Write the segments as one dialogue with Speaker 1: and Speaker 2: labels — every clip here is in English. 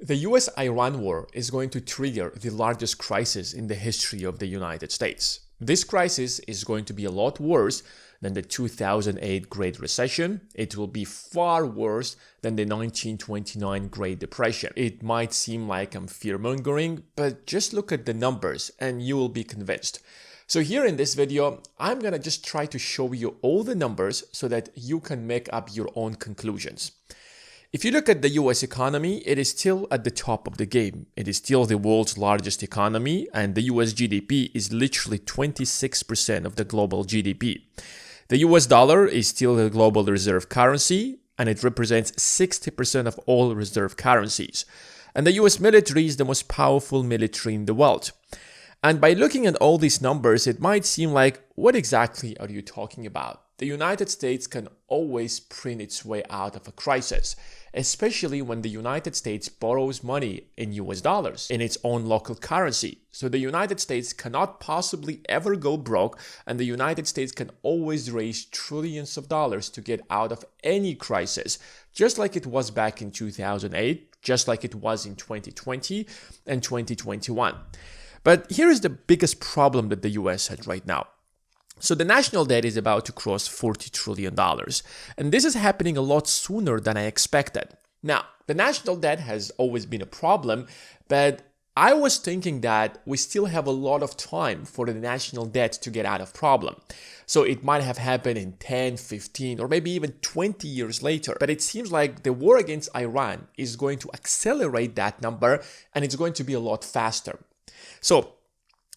Speaker 1: The US-Iran war is going to trigger the largest crisis in the history of the United States. This crisis is going to be a lot worse than the 2008 Great Recession. It will be far worse than the 1929 Great Depression. It might seem like I'm fear-mongering, but just look at the numbers and you will be convinced. So here in this video, I'm gonna just try to show you all the numbers so that you can make up your own conclusions. If you look at the US economy, it is still at the top of the game. It is still the world's largest economy, and the US GDP is literally 26% of the global GDP. The US dollar is still the global reserve currency, and it represents 60% of all reserve currencies. And the US military is the most powerful military in the world. And by looking at all these numbers, it might seem like, what exactly are you talking about? The United States can always print its way out of a crisis, especially when the United States borrows money in US dollars, in its own local currency. So the United States cannot possibly ever go broke, and the United States can always raise trillions of dollars to get out of any crisis, just like it was back in 2008, just like it was in 2020 and 2021. But here is the biggest problem that the US has right now. So the national debt is about to cross $40 trillion. And this is happening a lot sooner than I expected. Now, the national debt has always been a problem, but I was thinking that we still have a lot of time for the national debt to get out of problem. So it might have happened in 10, 15, or maybe even 20 years later. But it seems like the war against Iran is going to accelerate that number, and it's going to be a lot faster. So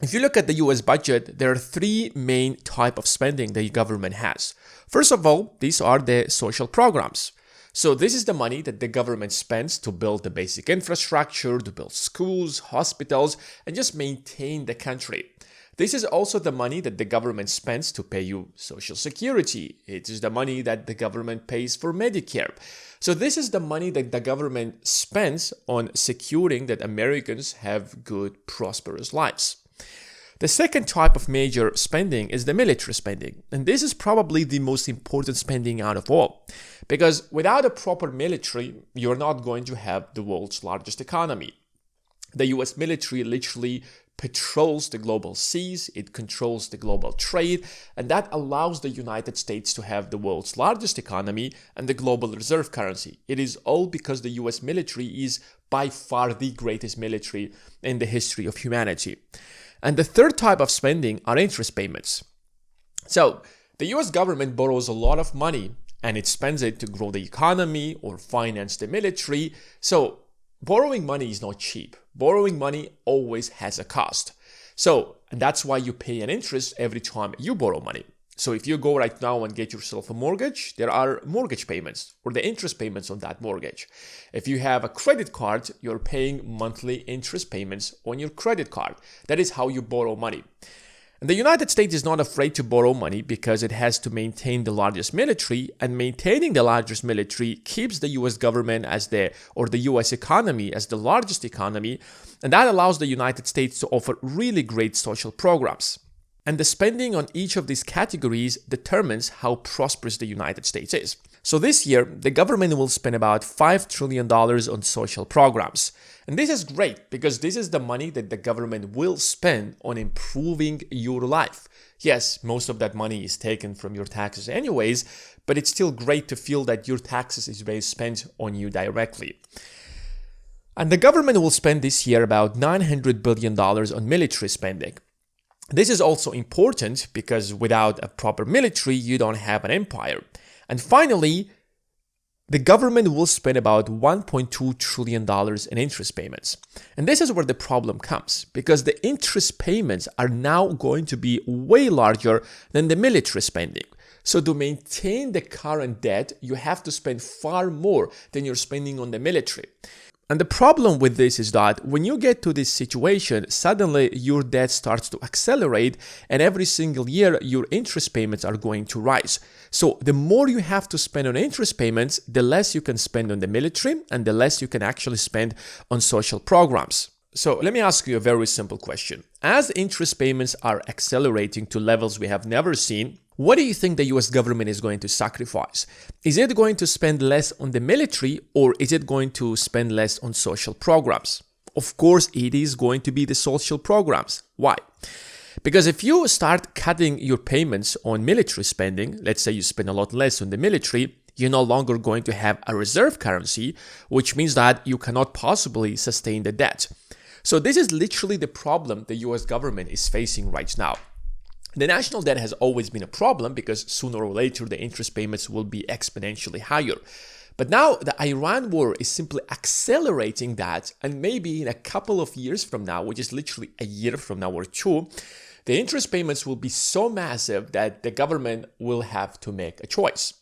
Speaker 1: if you look at the US budget, there are three main types of spending the government has. First of all, these are the social programs. So this is the money that the government spends to build the basic infrastructure, to build schools, hospitals, and just maintain the country. This is also the money that the government spends to pay you Social Security. It is the money that the government pays for Medicare. So this is the money that the government spends on securing that Americans have good, prosperous lives. The second type of major spending is the military spending. And this is probably the most important spending out of all. Because without a proper military, you're not going to have the world's largest economy. The US military literally patrols the global seas, it controls the global trade, and that allows the United States to have the world's largest economy and the global reserve currency. It is all because the US military is by far the greatest military in the history of humanity. And the third type of spending are interest payments. So the US government borrows a lot of money and it spends it to grow the economy or finance the military. So borrowing money is not cheap. Borrowing money always has a cost. So that's why you pay an interest every time you borrow money. So if you go right now and get yourself a mortgage, there are mortgage payments or the interest payments on that mortgage. If you have a credit card, you're paying monthly interest payments on your credit card. That is how you borrow money. And the United States is not afraid to borrow money because it has to maintain the largest military, and maintaining the largest military keeps the US government or the US economy as the largest economy, and that allows the United States to offer really great social programs. And the spending on each of these categories determines how prosperous the United States is. So this year, the government will spend about $5 trillion on social programs. And this is great because this is the money that the government will spend on improving your life. Yes, most of that money is taken from your taxes anyways, but it's still great to feel that your taxes is being spent on you directly. And the government will spend this year about $900 billion on military spending. This is also important because without a proper military, you don't have an empire. And finally, the government will spend about $1.2 trillion in interest payments. And this is where the problem comes, because the interest payments are now going to be way larger than the military spending. So to maintain the current debt, you have to spend far more than you're spending on the military. And the problem with this is that when you get to this situation, suddenly your debt starts to accelerate, and every single year your interest payments are going to rise. So the more you have to spend on interest payments, the less you can spend on the military and the less you can actually spend on social programs. So let me ask you a very simple question. As interest payments are accelerating to levels we have never seen, what do you think the US government is going to sacrifice? Is it going to spend less on the military, or is it going to spend less on social programs? Of course, it is going to be the social programs. Why? Because if you start cutting your payments on military spending, let's say you spend a lot less on the military, you're no longer going to have a reserve currency, which means that you cannot possibly sustain the debt. So this is literally the problem the US government is facing right now. The national debt has always been a problem because sooner or later the interest payments will be exponentially higher. But now the Iran war is simply accelerating that, and maybe in a couple of years from now, which is literally a year from now or two, the interest payments will be so massive that the government will have to make a choice.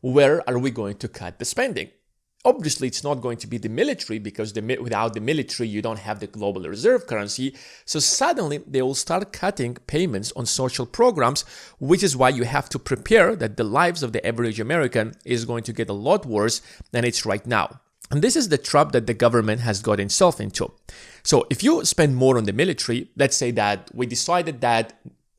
Speaker 1: Where are we going to cut the spending? Obviously, it's not going to be the military because without the military, you don't have the global reserve currency. So suddenly, they will start cutting payments on social programs, which is why you have to prepare that the lives of the average American is going to get a lot worse than it's right now. And this is the trap that the government has got itself into. So if you spend more on the military, let's say that we decided that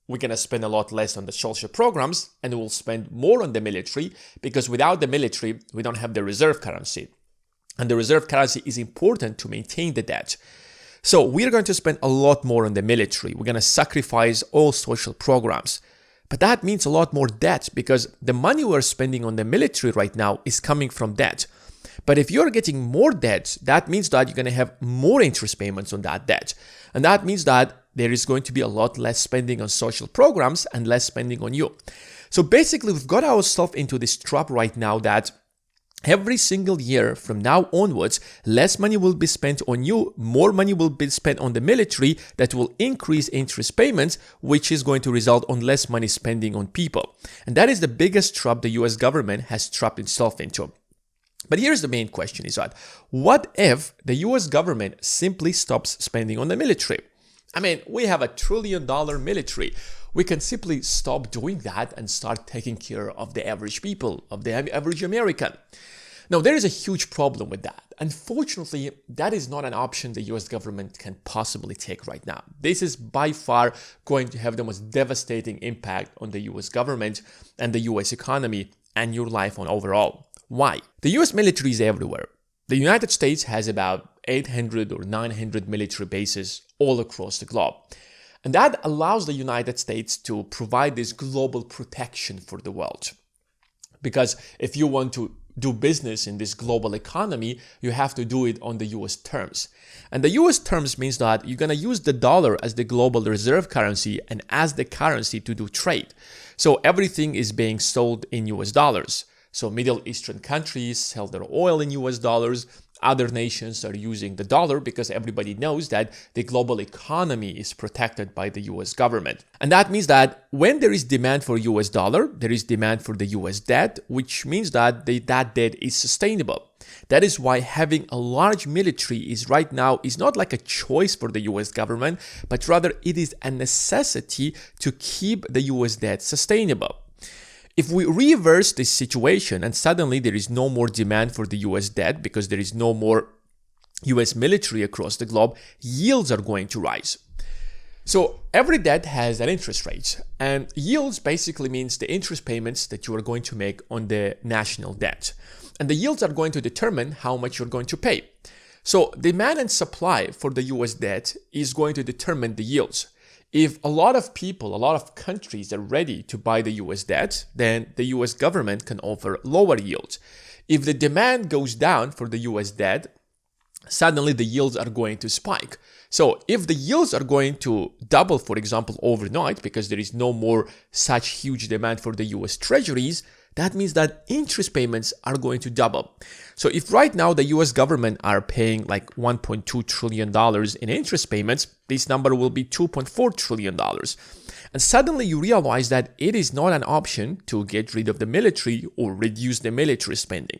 Speaker 1: we're going to spend a lot less on the social programs and we'll spend more on the military because without the military, we don't have the reserve currency. And the reserve currency is important to maintain the debt. So we're going to spend a lot more on the military. We're going to sacrifice all social programs. But that means a lot more debt because the money we're spending on the military right now is coming from debt. But if you're getting more debt, that means that you're going to have more interest payments on that debt. And that means that there is going to be a lot less spending on social programs and less spending on you. So basically, we've got ourselves into this trap right now that every single year from now onwards, less money will be spent on you, more money will be spent on the military that will increase interest payments, which is going to result on less money spending on people. And that is the biggest trap the US government has trapped itself into. But here's the main question is that, what if the US government simply stops spending on the military? I mean, we have $1 trillion military. We can simply stop doing that and start taking care of the average people, of the average American. Now, there is a huge problem with that. Unfortunately, that is not an option the US government can possibly take right now. This is by far going to have the most devastating impact on the US government and the US economy and your life on overall. Why? The US military is everywhere. The United States has about 800 or 900 military bases all across the globe. And that allows the United States to provide this global protection for the world. Because if you want to do business in this global economy, you have to do it on the US terms. And the US terms means that you're going to use the dollar as the global reserve currency and as the currency to do trade. So everything is being sold in US dollars. So Middle Eastern countries sell their oil in US dollars. Other nations are using the dollar because everybody knows that the global economy is protected by the US government. And that means that when there is demand for US dollar, there is demand for the US debt, which means that that debt is sustainable. That is why having a large military is right now is not like a choice for the US government, but rather it is a necessity to keep the US debt sustainable. If we reverse this situation and suddenly there is no more demand for the US debt because there is no more US military across the globe, yields are going to rise. So every debt has an interest rate, and yields basically means the interest payments that you are going to make on the national debt. And the yields are going to determine how much you're going to pay. So demand and supply for the US debt is going to determine the yields. If a lot of people, a lot of countries are ready to buy the US debt, then the US government can offer lower yields. If the demand goes down for the US debt, suddenly the yields are going to spike. So if the yields are going to double, for example, overnight, because there is no more such huge demand for the US treasuries, that means that interest payments are going to double. So if right now the US government are paying like $1.2 trillion in interest payments, this number will be $2.4 trillion. And suddenly you realize that it is not an option to get rid of the military or reduce the military spending.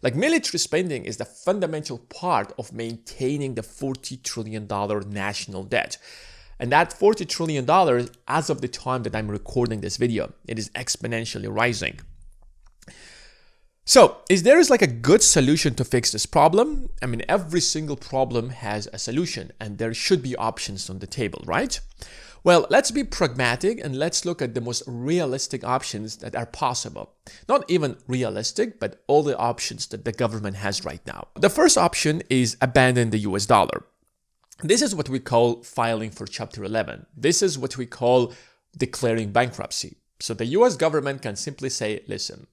Speaker 1: Like military spending is the fundamental part of maintaining the $40 trillion national debt. And that $40 trillion, as of the time that I'm recording this video, it is exponentially rising. So, is there like a good solution to fix this problem? I mean, every single problem has a solution and there should be options on the table, right? Well, let's be pragmatic and let's look at the most realistic options that are possible. Not even realistic, but all the options that the government has right now. The first option is abandon the US dollar. This is what we call filing for Chapter 11. This is what we call declaring bankruptcy. So the US government can simply say, listen,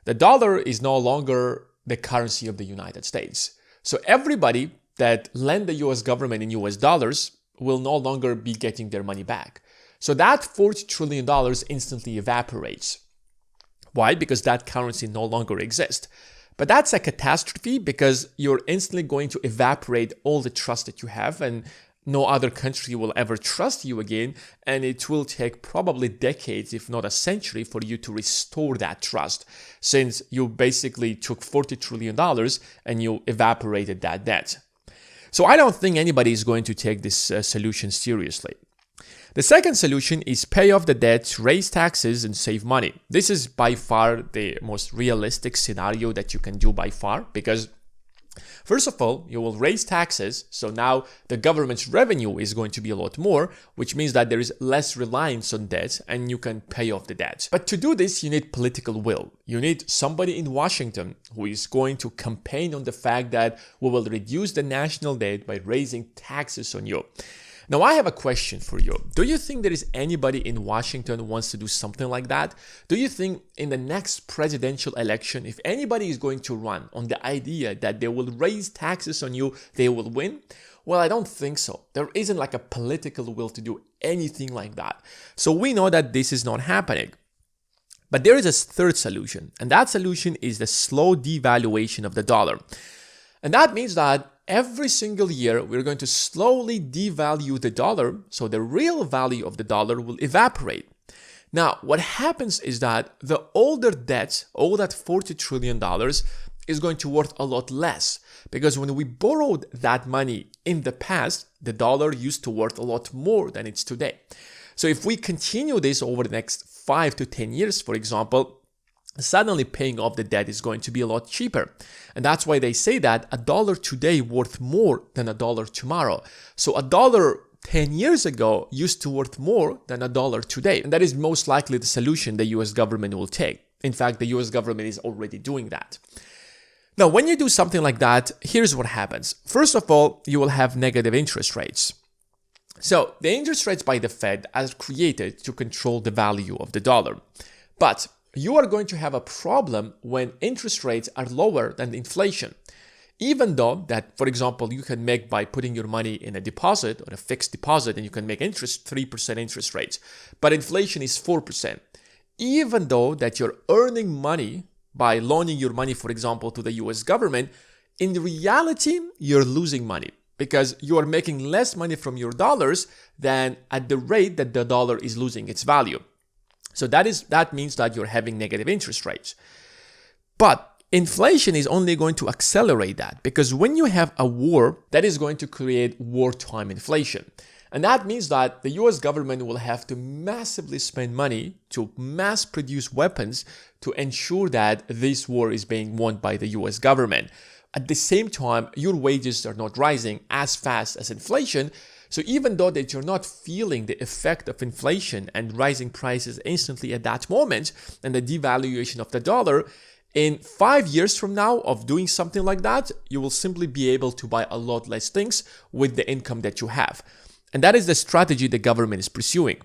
Speaker 1: the dollar is no longer the currency of the United States. So everybody that lend the US government in US dollars will no longer be getting their money back. So that $40 trillion instantly evaporates. Why? Because that currency no longer exists. But that's a catastrophe because you're instantly going to evaporate all the trust that you have, and no other country will ever trust you again, and it will take probably decades, if not a century, for you to restore that trust, since you basically took $40 trillion and you evaporated that debt. So I don't think anybody is going to take this solution seriously. The second solution is pay off the debt, raise taxes, and save money. This is by far the most realistic scenario that you can do by far, because first of all, you will raise taxes, so now the government's revenue is going to be a lot more, which means that there is less reliance on debt and you can pay off the debt. But to do this, you need political will. You need somebody in Washington who is going to campaign on the fact that we will reduce the national debt by raising taxes on you. Now, I have a question for you. Do you think there is anybody in Washington who wants to do something like that? Do you think in the next presidential election, if anybody is going to run on the idea that they will raise taxes on you, they will win? Well, I don't think so. There isn't like a political will to do anything like that. So we know that this is not happening. But there is a third solution, and that solution is the slow devaluation of the dollar. And that means that every single year, we're going to slowly devalue the dollar, so the real value of the dollar will evaporate. Now, what happens is that the older debt, all that $40 trillion, is going to worth a lot less. Because when we borrowed that money in the past, the dollar used to worth a lot more than it's today. So if we continue this over the next 5 to 10 years, for example, suddenly paying off the debt is going to be a lot cheaper. And that's why they say that $1 today worth more than $1 tomorrow. So $1 10 years ago used to worth more than $1 today. And that is most likely the solution the US government will take. In fact, the US government is already doing that. Now, when you do something like that, here's what happens. First of all, you will have negative interest rates. So the interest rates by the Fed are created to control the value of the dollar. But you are going to have a problem when interest rates are lower than inflation. Even though that, for example, you can make by putting your money in a deposit or a fixed deposit and you can make 3% interest rates, but inflation is 4%. Even though that you're earning money by loaning your money, for example, to the US government, in reality, you're losing money because you are making less money from your dollars than at the rate that the dollar is losing its value. So that means that you're having negative interest rates. But inflation is only going to accelerate that because when you have a war, that is going to create wartime inflation. And that means that the US government will have to massively spend money to mass produce weapons to ensure that this war is being won by the US government. At the same time, your wages are not rising as fast as inflation. So even though that you're not feeling the effect of inflation and rising prices instantly at that moment and the devaluation of the dollar, in 5 years from now of doing something like that, you will simply be able to buy a lot less things with the income that you have. And that is the strategy the government is pursuing.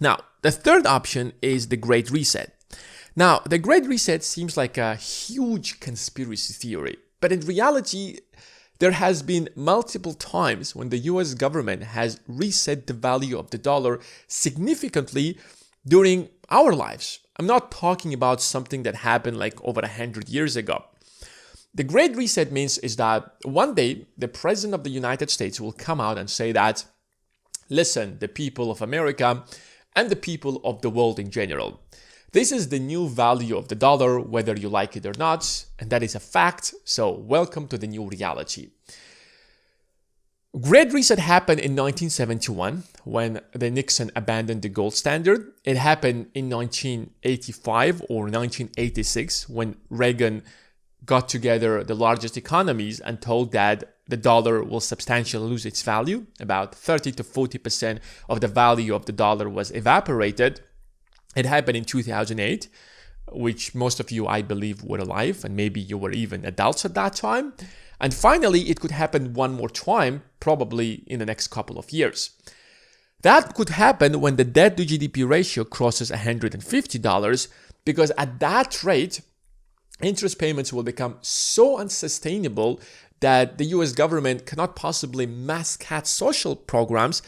Speaker 1: Now, the third option is the Great Reset. Now, the Great Reset seems like a huge conspiracy theory, but in reality, there has been multiple times when the US government has reset the value of the dollar significantly during our lives. I'm not talking about something that happened like over 100 years ago. The Great Reset means is that one day the President of the United States will come out and say that, listen, the people of America and the people of the world in general, this is the new value of the dollar, whether you like it or not, and that is a fact, so welcome to the new reality. Great Reset happened in 1971 when the Nixon abandoned the gold standard. It happened in 1985 or 1986 when Reagan got together the largest economies and told that the dollar will substantially lose its value. About 30 to 40% of the value of the dollar was evaporated. It happened in 2008, which most of you, I believe, were alive, and maybe you were even adults at that time. And finally, it could happen one more time, probably in the next couple of years. That could happen when the debt to GDP ratio crosses $150, because at that rate, interest payments will become so unsustainable that the US government cannot possibly mass cut social programs.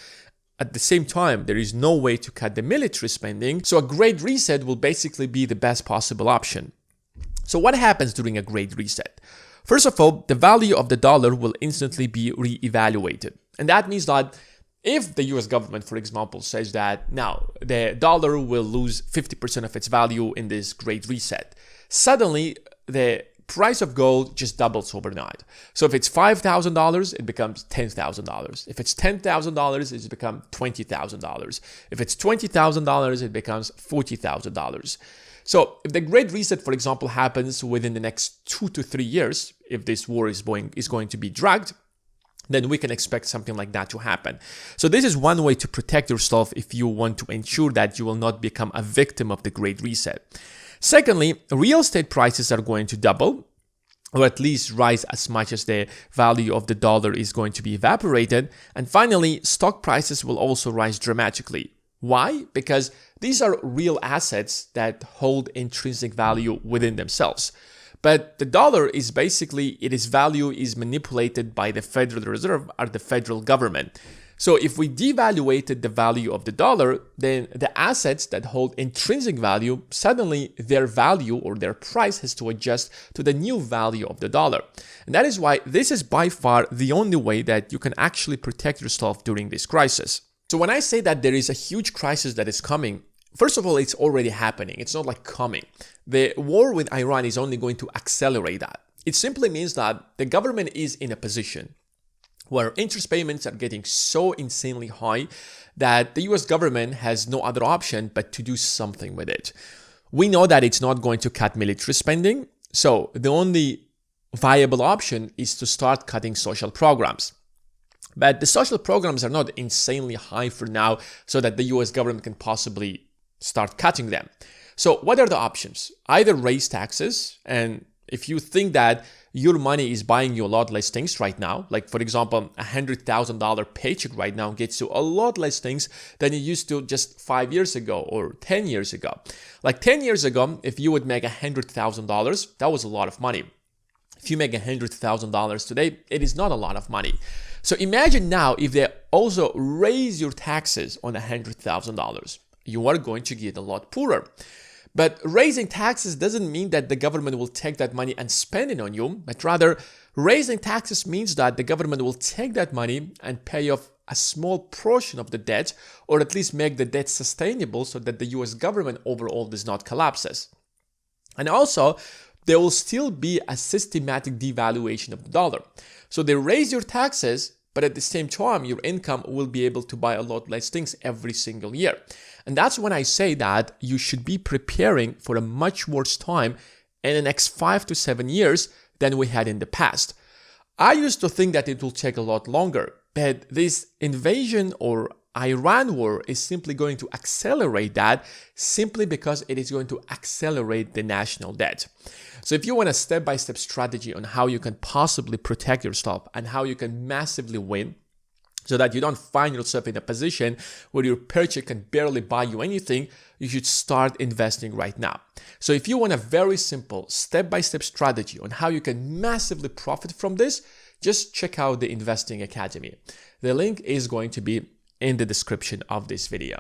Speaker 1: At the same time, there is no way to cut the military spending, so a Great Reset will basically be the best possible option. So what happens during a Great Reset? First of all, the value of the dollar will instantly be re-evaluated. And that means that if the US government, for example, says that now the dollar will lose 50% of its value in this Great Reset, suddenly the price of gold just doubles overnight. So if it's $5,000, it becomes $10,000. If it's $10,000, it becomes $20,000. If it's $20,000, it becomes $40,000. So if the Great Reset, for example, happens within the next 2 to 3 years, if this war is going to be dragged, then we can expect something like that to happen. So this is one way to protect yourself if you want to ensure that you will not become a victim of the Great Reset. Secondly, real estate prices are going to double, or at least rise as much as the value of the dollar is going to be evaporated. And finally, stock prices will also rise dramatically. Why? Because these are real assets that hold intrinsic value within themselves. But the dollar is basically, its value is manipulated by the Federal Reserve or the federal government. So if we devaluated the value of the dollar, then the assets that hold intrinsic value, suddenly their value or their price has to adjust to the new value of the dollar. And that is why this is by far the only way that you can actually protect yourself during this crisis. So when I say that there is a huge crisis that is coming, first of all, it's already happening. It's not like coming. The war with Iran is only going to accelerate that. It simply means that the government is in a position where interest payments are getting so insanely high that the US government has no other option but to do something with it. We know that it's not going to cut military spending, so the only viable option is to start cutting social programs. But the social programs are not insanely high for now, so that the US government can possibly start cutting them. So what are the options? Either raise taxes, and if you think that your money is buying you a lot less things right now, like for example, $100,000 paycheck right now gets you a lot less things than it used to just 5 years ago or 10 years ago. Like 10 years ago, if you would make $100,000, that was a lot of money. If you make $100,000 today, it is not a lot of money. So imagine now if they also raise your taxes on $100,000, you are going to get a lot poorer. But raising taxes doesn't mean that the government will take that money and spend it on you, but rather raising taxes means that the government will take that money and pay off a small portion of the debt, or at least make the debt sustainable so that the US government overall does not collapse. And also, there will still be a systematic devaluation of the dollar. So they raise your taxes, but at the same time, your income will be able to buy a lot less things every single year. And that's when I say that you should be preparing for a much worse time in the next 5 to 7 years than we had in the past. I used to think that it will take a lot longer, but this invasion or Iran war is simply going to accelerate that, simply because it is going to accelerate the national debt. So if you want a step-by-step strategy on how you can possibly protect yourself and how you can massively win, so that you don't find yourself in a position where your paycheck can barely buy you anything, you should start investing right now. So if you want a very simple step-by-step strategy on how you can massively profit from this, just check out the Investing Academy. The link is going to be in the description of this video.